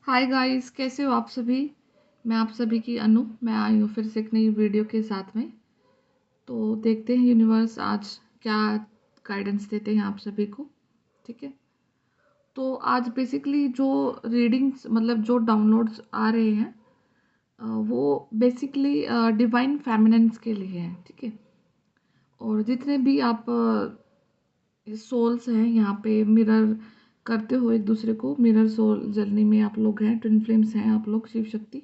Hi guys, कैसे हो आप सभी। मैं आप सभी की अनु। मैं आई हूँ फिर से एक नई वीडियो के साथ में। तो देखते हैं यूनिवर्स आज क्या गाइडेंस देते हैं आप सभी को। ठीक है। तो आज बेसिकली जो रीडिंग्स मतलब जो डाउनलोड्स आ रहे हैं वो बेसिकली डिवाइन फेमिनिन्स के लिए हैं। ठीक है। और जितने भी आप सोल्स हैं यहाँ पे मिरर करते हो एक दूसरे को, मिरर सोल जर्नी में आप लोग हैं, ट्विन फ्लेम्स हैं आप लोग, शिव शक्ति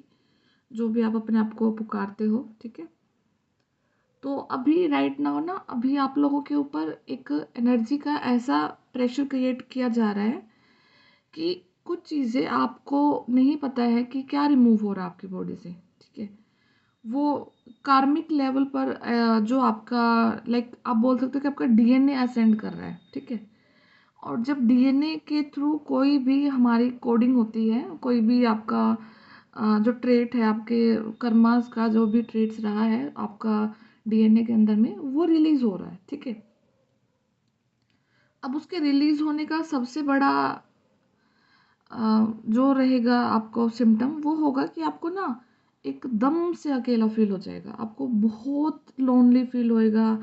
जो भी आप अपने आप को पुकारते हो। ठीक है। तो अभी राइट नाउ ना, अभी आप लोगों के ऊपर एक एनर्जी का ऐसा प्रेशर क्रिएट किया जा रहा है कि कुछ चीज़ें आपको नहीं पता है कि क्या रिमूव हो रहा है आपकी बॉडी से। ठीक है। वो कार्मिक लेवल पर जो आपका लाइक आप बोल सकते हो कि आपका डीएनए असेंड कर रहा है। ठीक है। और जब डीएनए के थ्रू कोई भी हमारी कोडिंग होती है, कोई भी आपका जो ट्रेट है, आपके कर्मास का जो भी ट्रेट्स रहा है आपका डीएनए के अंदर में, वो रिलीज हो रहा है। ठीक है। अब उसके रिलीज होने का सबसे बड़ा जो रहेगा आपको सिम्टम वो होगा कि आपको ना एकदम से अकेला फील हो जाएगा, आपको बहुत लोनली फील होएगा।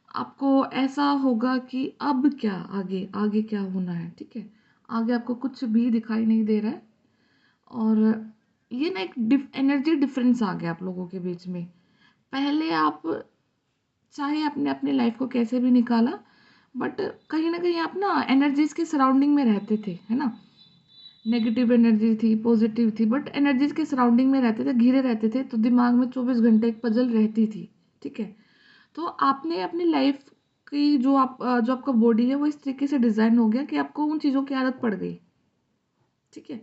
आपको ऐसा होगा कि अब क्या, आगे आगे क्या होना है। ठीक है। आगे आपको कुछ भी दिखाई नहीं दे रहा है। और ये ना एक एनर्जी डिफरेंस आ गया आप लोगों के बीच में। पहले आप चाहे आपने अपनी लाइफ को कैसे भी निकाला, बट कहीं ना कहीं आप ना एनर्जीज के सराउंडिंग में रहते थे, है ना। नेगेटिव एनर्जी थी, पॉजिटिव थी, बट एनर्जीज के सराउंडिंग में रहते थे, घिरे रहते थे, तो दिमाग में 24 घंटे एक पजल रहती थी। ठीक है। तो आपने अपनी लाइफ की जो आपका बॉडी है वो इस तरीके से डिज़ाइन हो गया कि आपको उन चीज़ों की आदत पड़ गई। ठीक है।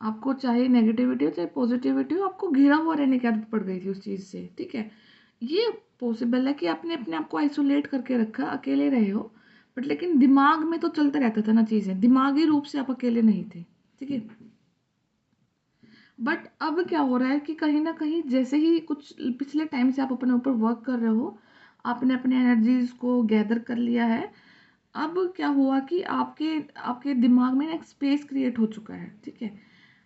आपको चाहे नेगेटिविटी हो चाहे पॉजिटिविटी हो, आपको घिरा हुआ रहने की आदत पड़ गई थी उस चीज़ से। ठीक है। ये पॉसिबल है कि आपने अपने आप को आइसोलेट करके रखा, अकेले रहे हो, बट लेकिन दिमाग में तो चलता रहता था ना चीज़ें, दिमागी रूप से आप अकेले नहीं थे। ठीक है। बट अब क्या हो रहा है कि कहीं ना कहीं जैसे ही कुछ पिछले टाइम से आप अपने ऊपर वर्क कर रहे हो, आपने अपने एनर्जीज को गैदर कर लिया है। अब क्या हुआ कि आपके आपके दिमाग में ना एक स्पेस क्रिएट हो चुका है। ठीक है।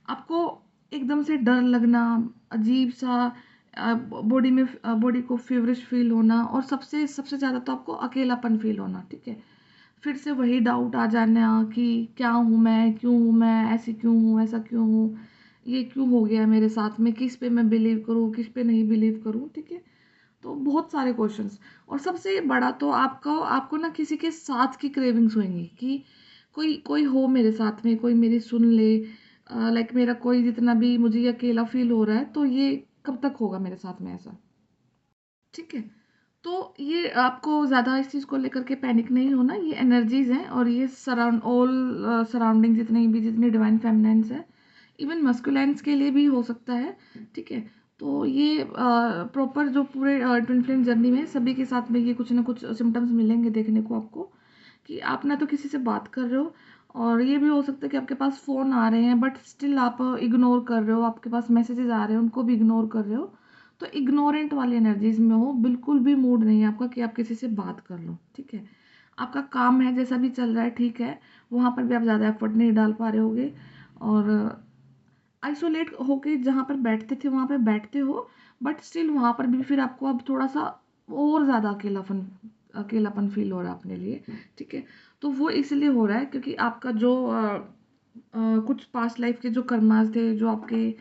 आपको एकदम से डर लगना, अजीब सा बॉडी में बॉडी को फीवरिश फील होना, और सबसे सबसे ज़्यादा तो आपको अकेलापन फील होना। ठीक है। फिर से वही डाउट आ जाना कि क्या हूँ मैं, क्यों हूँ मैं, ऐसी क्यों हूँ, ऐसा क्यों हूँ, ये क्यों हो गया मेरे साथ में, किस पे मैं बिलीव करूँ, किस पे नहीं बिलीव करूँ। ठीक है। तो बहुत सारे क्वेश्चंस। और सबसे बड़ा तो आपका आपको ना किसी के साथ की क्रेविंग्स होंगी कि कोई कोई हो मेरे साथ में, कोई मेरी सुन ले, लाइक मेरा कोई, जितना भी मुझे ये अकेला फील हो रहा है, तो ये कब तक होगा मेरे साथ में ऐसा। ठीक है। तो ये आपको ज़्यादा इस चीज़ को लेकर के पैनिक नहीं होना, ये एनर्जीज हैं और ये सराउंडिंग जितनी डिवाइन फेमिनाइन्स है, इवन मस्कुलाइन्स के लिए भी हो सकता है। ठीक है। तो ये प्रॉपर जो पूरे ट्विन फ्लेम जर्नी में सभी के साथ में ये कुछ ना कुछ सिम्टम्स मिलेंगे देखने को आपको, कि आप ना तो किसी से बात कर रहे हो, और ये भी हो सकता है कि आपके पास फ़ोन आ रहे हैं बट स्टिल आप इग्नोर कर रहे हो, आपके पास मैसेजेस आ रहे हैं उनको भी इग्नोर कर रहे हो। तो इग्नोरेंट वाली एनर्जीज में हो, बिल्कुल भी मूड नहीं है आपका कि आप किसी से बात कर लो। ठीक है। आपका काम है जैसा भी चल रहा है, ठीक है, वहाँ पर भी आप ज़्यादा एफर्ट नहीं डाल पा रहे होगे, और आइसोलेट होके जहाँ पर बैठते थे वहाँ पे बैठते हो, बट स्टिल वहाँ पर भी फिर आपको अब थोड़ा सा और ज़्यादा अकेलापन अकेलापन फील हो रहा है अपने लिए। ठीक है। तो वो इसलिए हो रहा है क्योंकि आपका जो कुछ पास्ट लाइफ के जो कर्मास थे, जो आपके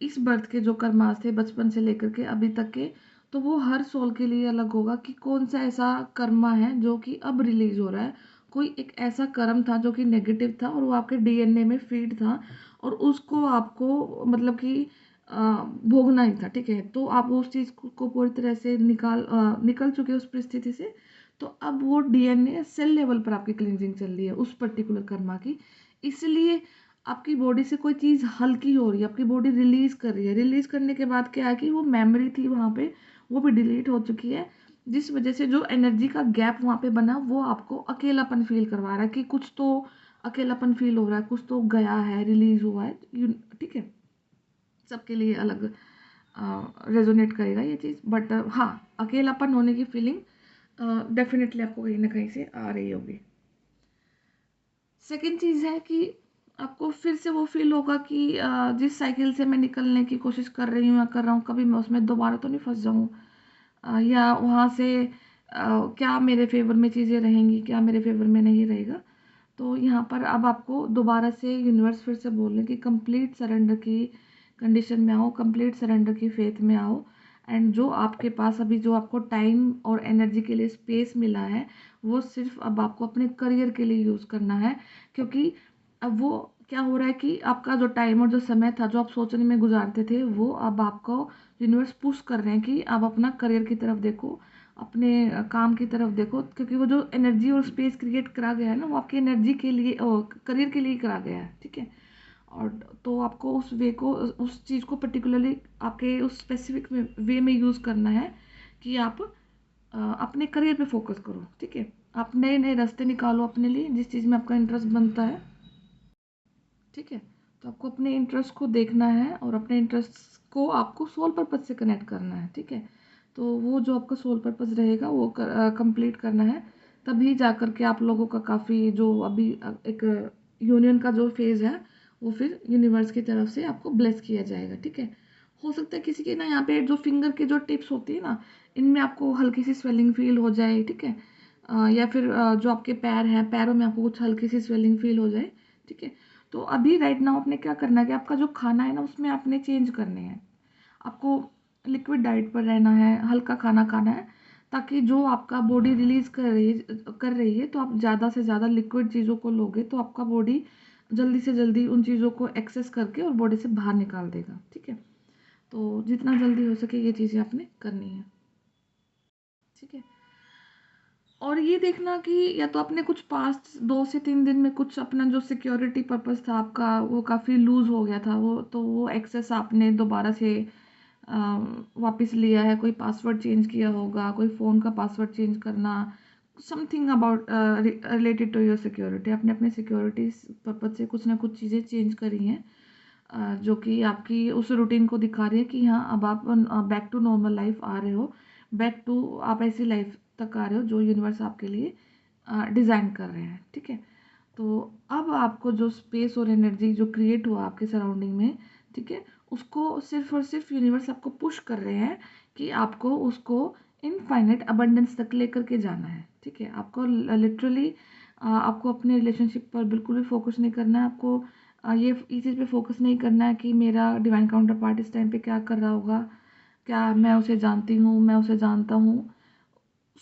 इस बर्थ के जो कर्मास थे बचपन से लेकर के अभी तक के, तो वो हर सोल के लिए अलग होगा कि कौन सा ऐसा कर्मा है जो कि अब रिलीज हो रहा है। कोई एक ऐसा कर्म था जो कि नेगेटिव था और वो आपके डीएनए में फीड था, और उसको आपको मतलब कि भोगना ही था। ठीक है। तो आप उस चीज़ को पूरी तरह से निकल चुके उस परिस्थिति से। तो अब वो डीएनए सेल लेवल पर आपकी क्लिनजिंग चल रही है उस पर्टिकुलर कर्मा की। इसलिए आपकी बॉडी से कोई चीज़ हल्की हो रही है, आपकी बॉडी रिलीज कर रही है। रिलीज करने के बाद क्या है कि वो मेमोरी थी वहाँ पे, वो भी डिलीट हो चुकी है, जिस वजह से जो एनर्जी का गैप वहाँ पे बना वो आपको अकेलापन फील करवा रहा है कि कुछ तो अकेलापन फील हो रहा है, कुछ तो गया है, रिलीज हुआ है। ठीक है। सबके लिए अलग रेजोनेट करेगा ये चीज़, बट हाँ, अकेलापन होने की फीलिंग डेफिनेटली आपको कहीं ना कहीं से आ रही होगी। सेकेंड चीज़ है कि आपको फिर से वो फ़ील होगा कि जिस साइकिल से मैं निकलने की कोशिश कर रही हूँ या कर रहा हूँ, कभी मैं उसमें दोबारा तो नहीं फँस जाऊँ। या वहाँ से क्या मेरे फ़ेवर में चीज़ें रहेंगी, क्या मेरे फ़ेवर में नहीं रहेगा। तो यहाँ पर अब आपको दोबारा से यूनिवर्स फिर से बोल रहे हैं कि कंप्लीट सरेंडर की कंडीशन में आओ, कंप्लीट सरेंडर की फेथ में आओ। एंड जो आपके पास अभी जो आपको टाइम और एनर्जी के लिए स्पेस मिला है, वो सिर्फ अब आपको अपने करियर के लिए यूज़ करना है। क्योंकि अब वो क्या हो रहा है कि आपका जो टाइम और जो समय था, जो आप सोचने में गुजारते थे, वो अब आपको यूनिवर्स पुश कर रहे हैं कि आप अपना करियर की तरफ देखो, अपने काम की तरफ देखो। क्योंकि वो जो एनर्जी और स्पेस क्रिएट करा गया है ना, वो आपकी एनर्जी के लिए करियर के लिए करा गया है, ठीक है। और तो आपको उस वे को, उस चीज़ को पर्टिकुलरली आपके उस स्पेसिफिक वे में यूज़ करना है कि आप अपने करियर पे फोकस करो, ठीक है। आप नए नए रास्ते निकालो अपने लिए, जिस चीज़ में आपका इंटरेस्ट बनता है, ठीक है। तो आपको अपने इंटरेस्ट को देखना है और अपने इंटरेस्ट को आपको सोल पर्पस से कनेक्ट करना है, ठीक है। तो वो जो आपका सोल पर्पस रहेगा वो कंप्लीट करना है। तभी जा कर के आप लोगों का काफ़ी जो अभी एक यूनियन का जो फेज़ है, वो फिर यूनिवर्स की तरफ से आपको ब्लेस किया जाएगा, ठीक है। हो सकता है किसी के ना यहाँ पे जो फिंगर की जो टिप्स होती है ना, इनमें आपको हल्की सी स्वेलिंग फील हो जाए, ठीक है। या फिर जो आपके पैर हैं, पैरों में आपको कुछ हल्की सी स्वेलिंग फील हो जाए, ठीक है। तो अभी राइट नाउ आपने क्या करना है कि आपका जो खाना है ना, उसमें आपने चेंज करने हैं। आपको लिक्विड डाइट पर रहना है, हल्का खाना खाना है, ताकि जो आपका बॉडी रिलीज कर रही है तो आप ज़्यादा से ज़्यादा लिक्विड चीज़ों को लोगे तो आपका बॉडी जल्दी से जल्दी उन चीज़ों को एक्सेस करके और बॉडी से बाहर निकाल देगा, ठीक है। तो जितना जल्दी हो सके ये चीज़ें आपने करनी है, ठीक है। और ये देखना कि या तो आपने कुछ पास्ट 2 से 3 दिन में कुछ अपना जो सिक्योरिटी पर्पस था आपका, वो काफ़ी लूज़ हो गया था, वो एक्सेस आपने दोबारा से अ, वापस लिया है। कोई पासवर्ड चेंज किया होगा, कोई फ़ोन का पासवर्ड चेंज करना, something about related to your security. आपने अपने सिक्योरिटी पर्पस से कुछ ना कुछ चीज़ें चेंज करी हैं, जो कि आपकी उस रूटीन को दिखा रही है कि हाँ, अब आप बैक टू नॉर्मल लाइफ आ रहे हो, बैक टू आप ऐसी लाइफ तक आ रहे हो जो यूनिवर्स आपके लिए डिज़ाइन कर रहे हैं, ठीक है। तो अब आपको जो स्पेस और एनर्जी जो क्रिएट हुआ आपके सराउंडिंग में, ठीक है, उसको सिर्फ और सिर्फ यूनिवर्स आपको पुश कर रहे हैं कि आपको उसको इनफाइनाइट अबंडेंस तक लेकर के जाना है, ठीक है। आपको लिटरली आपको अपने रिलेशनशिप पर बिल्कुल भी फोकस नहीं करना है। आपको ये इस चीज़ पे फोकस नहीं करना है कि मेरा डिवाइन काउंटर पार्ट इस टाइम पे क्या कर रहा होगा, क्या मैं उसे जानती हूँ, मैं उसे जानता हूँ।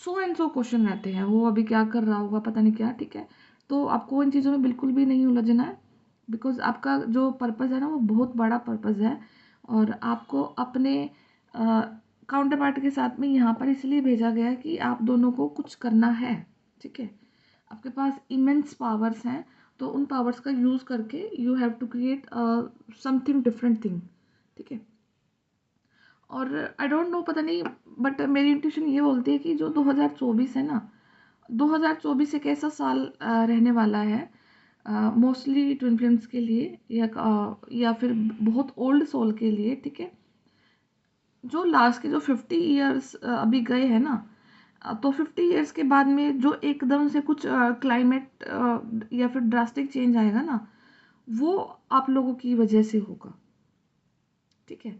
सो एंड सो क्वेश्चन रहते हैं, वो अभी क्या कर रहा होगा, पता नहीं क्या, ठीक है। तो आपको इन चीज़ों में बिल्कुल भी नहीं उलझना है, बिकॉज आपका जो पर्पज़ है ना, वो बहुत बड़ा पर्पज़ है। और आपको अपने काउंटर पार्ट के साथ में यहाँ पर इसलिए भेजा गया है कि आप दोनों को कुछ करना है, ठीक है। आपके पास इमेंस पावर्स हैं, तो उन पावर्स का यूज़ करके you have to create something different thing, ठीक है। और आई डोंट नो, पता नहीं, बट मेरी इंट्यूशन ये बोलती है कि जो 2024 है ना, 2024 एक ऐसा साल रहने वाला है मोस्टली ट्विन फ्लेम्स के लिए, या फिर बहुत ओल्ड सोल के लिए, ठीक है। जो लास्ट के जो 50 ईयर्स अभी गए हैं ना, तो 50 ईयर्स के बाद में जो एकदम से कुछ क्लाइमेट या फिर ड्रास्टिक चेंज आएगा ना, वो आप लोगों की वजह से होगा, ठीक है।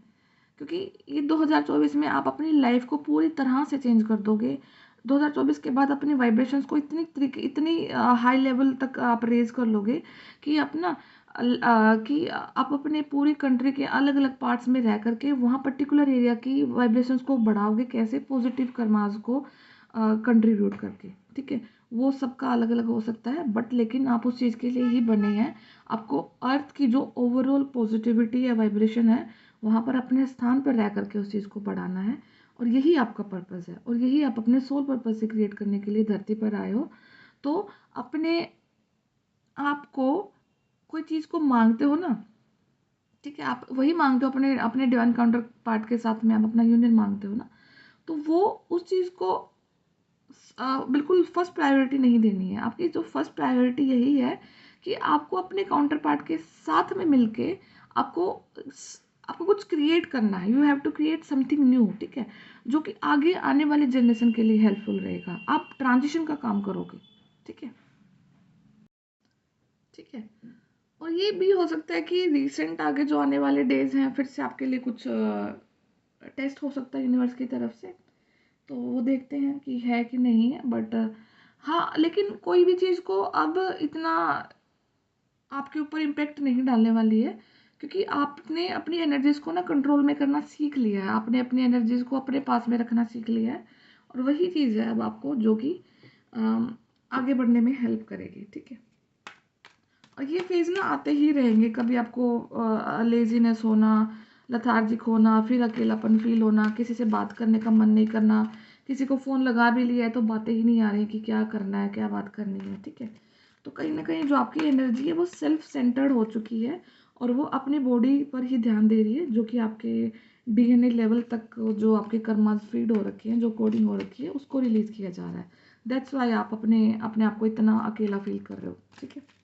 क्योंकि ये 2024 में आप अपनी लाइफ को पूरी तरह से चेंज कर दोगे। 2024 के बाद अपनी वाइब्रेशंस को इतनी तरीके इतनी हाई लेवल तक आप रेज कर लोगे कि अपना कि आप अपने पूरी कंट्री के अलग अलग पार्ट्स में रह करके वहाँ पर्टिकुलर एरिया की वाइब्रेशंस को बढ़ाओगे, कैसे पॉजिटिव कर्मास को कंट्रीब्यूट करके, ठीक है। वो सबका अलग अलग हो सकता है, बट लेकिन आप उस चीज़ के लिए ही बने हैं। आपको अर्थ की जो ओवरऑल पॉजिटिविटी या वाइब्रेशन है, वहाँ पर अपने स्थान पर रह करके उस चीज़ को बढ़ाना है। और यही आपका पर्पज़ है, और यही आप अपने सोल पर्पज़ से क्रिएट करने के लिए धरती पर आए हो। तो अपने आप को कोई चीज़ को मांगते हो ना, ठीक है, आप वही मांगते हो अपने अपने डिवाइन काउंटर पार्ट के साथ में, आप अपना यूनियन मांगते हो ना, तो वो उस चीज़ को बिल्कुल फर्स्ट प्रायोरिटी नहीं देनी है। आपकी जो फर्स्ट प्रायोरिटी यही है कि आपको अपने काउंटर पार्ट के साथ में मिलके आपको आपको कुछ क्रिएट करना है। You have to create something new, ठीक है, जो कि आगे आने वाली जनरेशन के लिए हेल्पफुल रहेगा। आप ट्रांजिशन का काम करोगे, ठीक है, ठीक है। और ये भी हो सकता है कि रिसेंट आगे जो आने वाले डेज़ हैं फिर से आपके लिए कुछ टेस्ट हो सकता है यूनिवर्स की तरफ से। तो वो देखते हैं कि है कि नहीं है, बट हाँ, लेकिन कोई भी चीज़ को अब इतना आपके ऊपर इम्पैक्ट नहीं डालने वाली है, क्योंकि आपने अपनी एनर्जीज़ को ना कंट्रोल में करना सीख लिया है। आपने अपनी एनर्जीज़ को अपने पास में रखना सीख लिया है, और वही चीज़ है अब आपको जो कि आगे बढ़ने में हेल्प करेगी, ठीक है। और ये फेज़ ना आते ही रहेंगे, कभी आपको लेज़ीनेस होना, लेथार्जिक होना, फिर अकेलापन फ़ील होना, किसी से बात करने का मन नहीं करना, किसी को फ़ोन लगा भी लिया है तो बातें ही नहीं आ रही कि क्या करना है, क्या बात करनी है, ठीक है। तो कहीं न कहीं जो आपकी एनर्जी है वो सेल्फ सेंटर्ड हो चुकी है, और वो अपनी बॉडी पर ही ध्यान दे रही है, जो कि आपके डीएनए लेवल तक जो आपके कर्मास फीड हो रखे हैं, जो कोडिंग हो रखी है, उसको रिलीज़ किया जा रहा है। दैट्स व्हाई आप अपने अपने आप को इतना अकेला फ़ील कर रहे हो, ठीक है।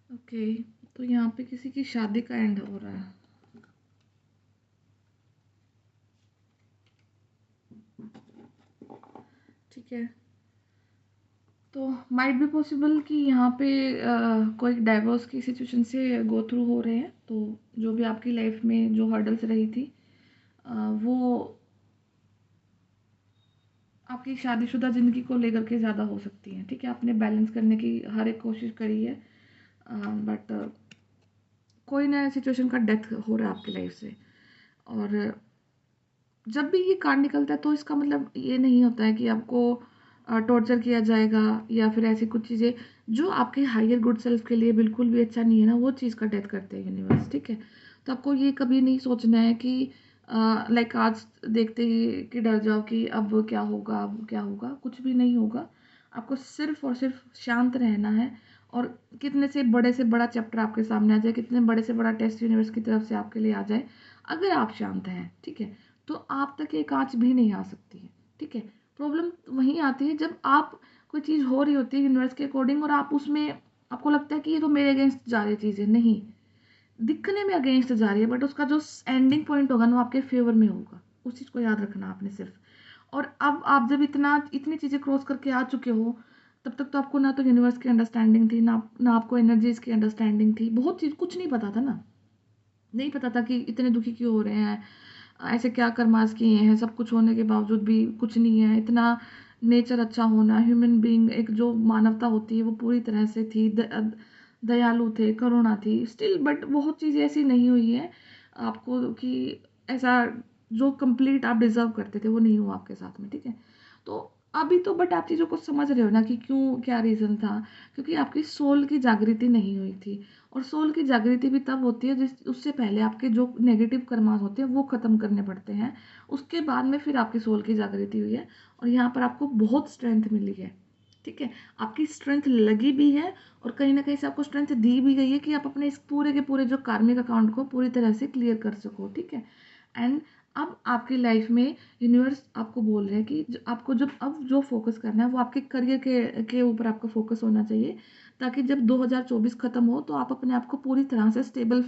ओके, तो यहाँ पे किसी की शादी का एंड हो रहा है। ठीक है, तो माइट बी पॉसिबल कि यहाँ पे कोई डाइवोर्स की सिचुएशन से गो थ्रू हो रहे हैं, तो जो भी आपकी लाइफ में जो हर्डल्स रही थी, वो आपकी शादीशुदा ज़िंदगी को लेकर के ज़्यादा हो सकती हैं, ठीक है। आपने बैलेंस करने की हर एक कोशिश करी है, बट कोई नया सिचुएशन का डेथ हो रहा है आपकी लाइफ से। और जब भी ये कार्ड निकलता है तो इसका मतलब ये नहीं होता है कि आपको टॉर्चर किया जाएगा या फिर ऐसी कुछ चीज़ें जो आपके हायर गुड सेल्फ के लिए बिल्कुल भी अच्छा नहीं है ना, वो चीज़ का डेथ करते हैं यूनिवर्स, ठीक है। तो आपको ये कभी नहीं सोचना है कि लाइक आज देखते ही कि डर जाओ कि अब क्या होगा, अब क्या होगा, कुछ भी नहीं होगा। आपको सिर्फ और सिर्फ शांत रहना है, और कितने से बड़ा चैप्टर आपके सामने आ जाए, कितने बड़े से बड़ा टेस्ट यूनिवर्स की तरफ से आपके लिए आ जाए, अगर आप शांत हैं, ठीक है, तो आप तक एक आँच भी नहीं आ सकती है, ठीक है। प्रॉब्लम वहीं आती है जब आप कोई चीज़ हो रही होती है यूनिवर्स के अकॉर्डिंग, और आप उसमें आपको लगता है कि ये तो मेरे अगेंस्ट जा रही चीज़ है। नहीं, दिखने में अगेंस्ट जा रही है, बट उसका जो एंडिंग पॉइंट होगा ना वो आपके फेवर में होगा। उस चीज़ को याद रखना आपने सिर्फ। और अब आप जब इतनी चीज़ें क्रॉस करके आ चुके हो, तब तक तो आपको ना तो यूनिवर्स की अंडरस्टैंडिंग थी, ना आपको एनर्जीज की अंडरस्टैंडिंग थी। बहुत चीज़ कुछ नहीं पता था ना, नहीं पता था कि इतने दुखी क्यों हो रहे हैं, ऐसे क्या कर्मास किए हैं, सब कुछ होने के बावजूद भी कुछ नहीं है, इतना नेचर अच्छा होना, ह्यूमन बीइंग, एक जो मानवता होती है वो पूरी तरह से थी, दयालु थे, करुणा थी स्टिल, बट बहुत चीज़ें ऐसी नहीं हुई है आपको कि ऐसा जो कंप्लीट आप डिजर्व करते थे वो नहीं हुआ आपके साथ में, ठीक है। तो अभी तो बट आप चीज़ों को समझ रहे हो ना कि क्यों, क्या रीज़न था, क्योंकि आपकी सोल की जागृति नहीं हुई थी। और सोल की जागृति भी तब होती है जिस उससे पहले आपके जो नेगेटिव कर्मास होते हैं वो ख़त्म करने पड़ते हैं, उसके बाद में फिर आपकी सोल की जागृति हुई है, और यहाँ पर आपको बहुत स्ट्रेंथ मिली है, ठीक है। आपकी स्ट्रेंथ लगी भी है, और कहीं ना कहीं से आपको स्ट्रेंथ दी भी गई है कि आप अपने इस पूरे के पूरे जो कार्मिक अकाउंट को पूरी तरह से क्लियर कर सको, ठीक है। एंड अब आपकी लाइफ में यूनिवर्स आपको बोल रहे हैं कि आपको जब अब जो फोकस करना है वो आपके करियर के ऊपर आपका फोकस होना चाहिए, ताकि जब 2024 खत्म हो तो आप अपने आप को पूरी तरह से स्टेबल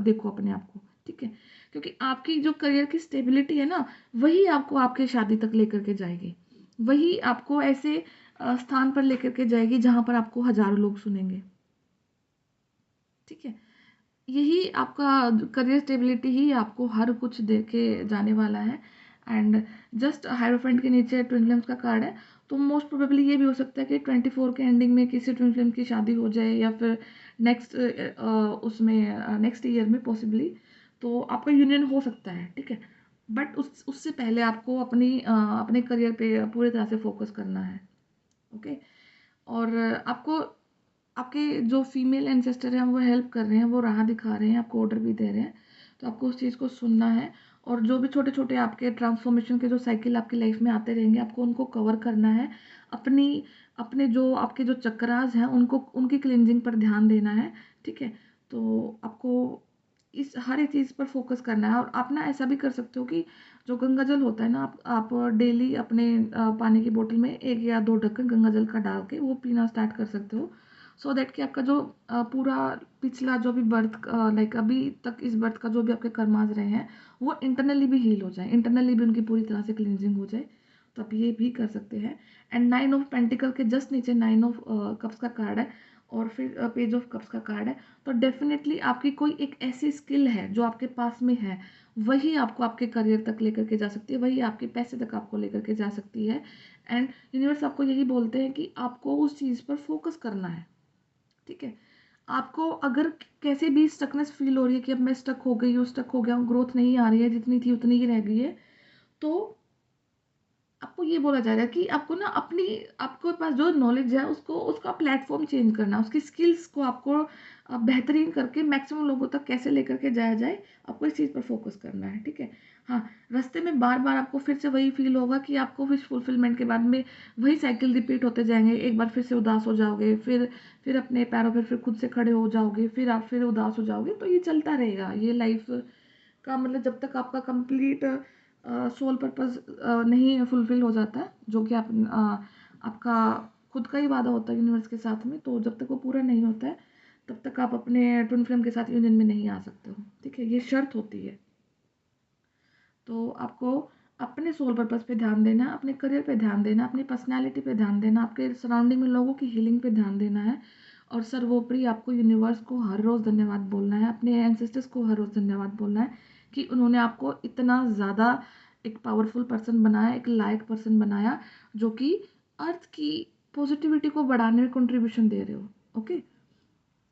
देखो अपने आप को, ठीक है। क्योंकि आपकी जो करियर की स्टेबिलिटी है ना, वही आपको आपके शादी तक लेकर के जाएगी, वही आपको ऐसे स्थान पर लेकर के जाएगी जहाँ पर आपको हजारों लोग सुनेंगे, ठीक है। यही आपका करियर स्टेबिलिटी ही आपको हर कुछ दे के जाने वाला है। एंड जस्ट हायरोफेंट के नीचे ट्विन फ्लेम्स का कार्ड है, तो मोस्ट प्रोबेबली ये भी हो सकता है कि 24 के एंडिंग में किसी ट्विन फ्लेम की शादी हो जाए, या फिर नेक्स्ट उसमें नेक्स्ट ईयर में पॉसिबली, तो आपका यूनियन हो सकता है, ठीक है। बट उससे पहले आपको अपने करियर पे पूरी तरह से फोकस करना है, ओके। और आपको आपके जो फीमेल एंसेस्टर हैं वो हेल्प कर रहे हैं, वो राह दिखा रहे हैं, आपको ऑर्डर भी दे रहे हैं, तो आपको उस चीज़ को सुनना है। और जो भी छोटे छोटे आपके ट्रांसफॉर्मेशन के जो साइकिल आपकी लाइफ में आते रहेंगे, आपको उनको कवर करना है, अपनी अपने जो आपके जो चक्रास हैं उनको उनकी क्लींजिंग पर ध्यान देना है, ठीक है। तो आपको इस हर एक चीज़ पर फोकस करना है। और आप ना ऐसा भी कर सकते हो कि जो गंगा जल होता है ना, आप डेली अपने पानी की बोतल में 1 या 2 ढक्कन गंगा जल का डाल के वो पीना स्टार्ट कर सकते हो। सो दैट कि आपका जो पूरा पिछला जो भी बर्थ लाइक अभी तक इस बर्थ का जो भी आपके कर्माज रहे हैं वो इंटरनली भी हील हो जाए, इंटरनली भी उनकी पूरी तरह से क्लींजिंग हो जाए। तो आप ये भी कर सकते हैं। एंड 9 ऑफ पेंटिकल के जस्ट नीचे 9 ऑफ कप्स का कार्ड है और फिर पेज ऑफ कप्स का कार्ड है। तो डेफिनेटली आपकी कोई एक ऐसी स्किल है जो आपके पास में है, वही आपको आपके करियर तक लेकर के जा सकती है, वही आपके पैसे तक आपको लेकर के जा सकती है। एंड यूनिवर्स आपको यही बोलते हैं कि आपको उस चीज़ पर फोकस करना है, ठीक है। आपको अगर कैसे भी स्टकनेस फील हो रही है कि अब मैं स्टक हो गई हूँ, स्टक हो गया हूँ, ग्रोथ नहीं आ रही है, जितनी थी उतनी ही रह गई है, तो आपको ये बोला जा रहा है कि आपको ना अपनी आपके पास जो नॉलेज है उसको उसका प्लेटफॉर्म चेंज करना, उसकी स्किल्स को आपको बेहतरीन करके मैक्सिमम लोगों तक कैसे लेकर के जाया जाए, आपको इस चीज़ पर फोकस करना है, ठीक है। हाँ, रास्ते में बार बार आपको फिर से वही फील होगा कि आपको विश फुलफिलमेंट के बाद में वही साइकिल रिपीट होते जाएंगे। एक बार फिर से उदास हो जाओगे, फिर अपने पैरों पर फिर खुद से खड़े हो जाओगे, फिर आप फिर उदास हो जाओगे। तो ये चलता रहेगा, ये लाइफ का मतलब जब तक आपका कंप्लीट सोल पर्पस नहीं फुलफिल हो जाता है, जो कि आपका खुद का ही वादा होता है यूनिवर्स के साथ में, तो जब तक वो पूरा नहीं होता है तब तक आप अपने ट्विन फ्लेम के साथ यूनियन में नहीं आ सकते हो, ठीक है। ये शर्त होती है। तो आपको अपने सोल पर्पस पे ध्यान देना, अपने करियर पे ध्यान देना, अपनी पर्सनैलिटी पे ध्यान देना, आपके सराउंडिंग में लोगों की हीलिंग पे ध्यान देना है। और सर्वोपरि आपको यूनिवर्स को हर रोज़ धन्यवाद बोलना है, अपने एंसेस्टर्स को हर रोज़ धन्यवाद बोलना है कि उन्होंने आपको इतना ज़्यादा एक पावरफुल पर्सन बनाया, एक लायक पर्सन बनाया, जो कि अर्थ की पॉजिटिविटी को बढ़ाने में कंट्रीब्यूशन दे रहे हो, ओके।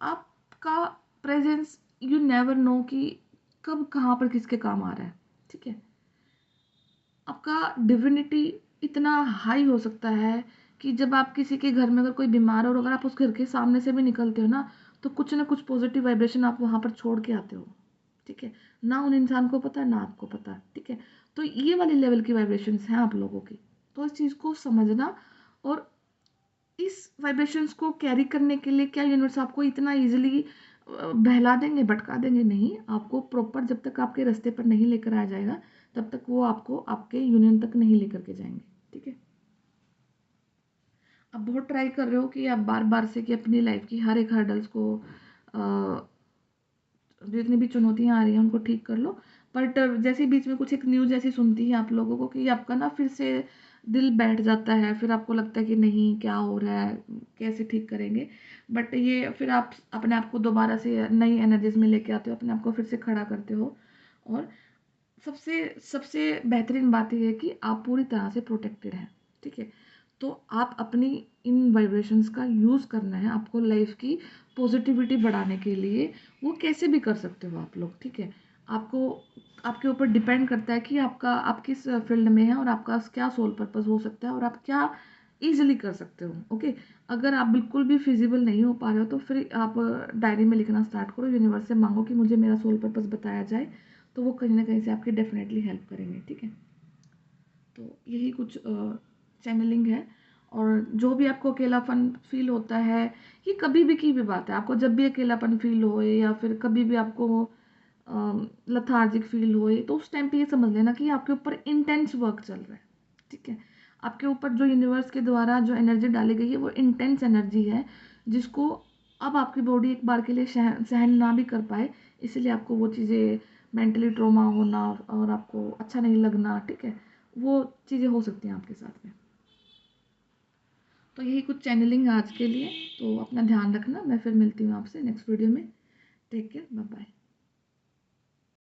आपका प्रेजेंस यू नेवर नो कि कब कहाँ पर किसके काम आ रहा है, ठीक है। आपका डिविनिटी इतना हाई हो सकता है कि जब आप किसी के घर में अगर कोई बीमार हो और अगर आप उस घर के सामने से भी निकलते हो ना, तो कुछ ना कुछ पॉजिटिव वाइब्रेशन आप वहाँ पर छोड़ के आते हो, ठीक है। ना उन इंसान को पता है ना आपको पता, ठीक है। तो ये वाली लेवल की वाइब्रेशंस हैं आप लोगों की। तो इस चीज़ को समझना, और इस वाइब्रेशंस को कैरी करने के लिए क्या यूनिवर्स आपको इतना ईजिली बहला देंगे, भटका देंगे? नहीं, आपको प्रॉपर जब तक आपके रास्ते पर नहीं लेकर आ जाएगा तब तक वो आपको आपके यूनियन तक नहीं लेकर के जाएंगे, ठीक है। आप बहुत ट्राई कर रहे हो कि आप बार बार से कि अपनी लाइफ की हर एक हर्डल्स को जितनी भी चुनौतियां आ रही हैं उनको ठीक कर लो। बट जैसे बीच में कुछ एक न्यूज़ ऐसी सुनती है आप लोगों को कि आपका ना फिर से दिल बैठ जाता है, फिर आपको लगता है कि नहीं क्या हो रहा है, कैसे ठीक करेंगे। बट ये फिर आप अपने आप को दोबारा से नई एनर्जीज में लेके आते हो, अपने आप को फिर से खड़ा करते हो। और सबसे सबसे बेहतरीन बात ये है कि आप पूरी तरह से प्रोटेक्टेड हैं, ठीक है। तो आप अपनी इन वाइब्रेशंस का यूज़ करना है आपको लाइफ की पॉजिटिविटी बढ़ाने के लिए। वो कैसे भी कर सकते हो आप लोग, ठीक है। आपको आपके ऊपर डिपेंड करता है कि आप किस फील्ड में हैं और आपका क्या सोल पर्पस हो सकता है और आप क्या ईजिली कर सकते हो, ओके। अगर आप बिल्कुल भी फिजिबल नहीं हो पा रहे हो तो फिर आप डायरी में लिखना स्टार्ट करो, यूनिवर्स से मांगो कि मुझे मेरा सोल पर्पस बताया जाए, तो वो कहीं ना कहीं से आपकी डेफिनेटली हेल्प करेंगे, ठीक है। तो यही कुछ चैनलिंग है। और जो भी आपको अकेलापन फील होता है, ये कभी भी की भी बात है, आपको जब भी अकेलापन फील हो या फिर कभी भी आपको लथार्जिक फील हो, तो उस टाइम पे ये समझ लेना कि आपके ऊपर इंटेंस वर्क चल रहा है, ठीक है। आपके ऊपर जो यूनिवर्स के द्वारा जो एनर्जी डाली गई है वो इंटेंस एनर्जी है, जिसको अब आपकी बॉडी एक बार के लिए सहन ना भी कर पाए, इसलिए आपको वो चीज़ें मेंटली ट्रॉमा होना और आपको अच्छा नहीं लगना, ठीक है, वो चीज़ें हो सकती हैं आपके साथ में। तो यही कुछ चैनलिंग है आज के लिए। तो अपना ध्यान रखना, मैं फिर मिलती हूँ आपसे नेक्स्ट वीडियो में। Take care, bye bye.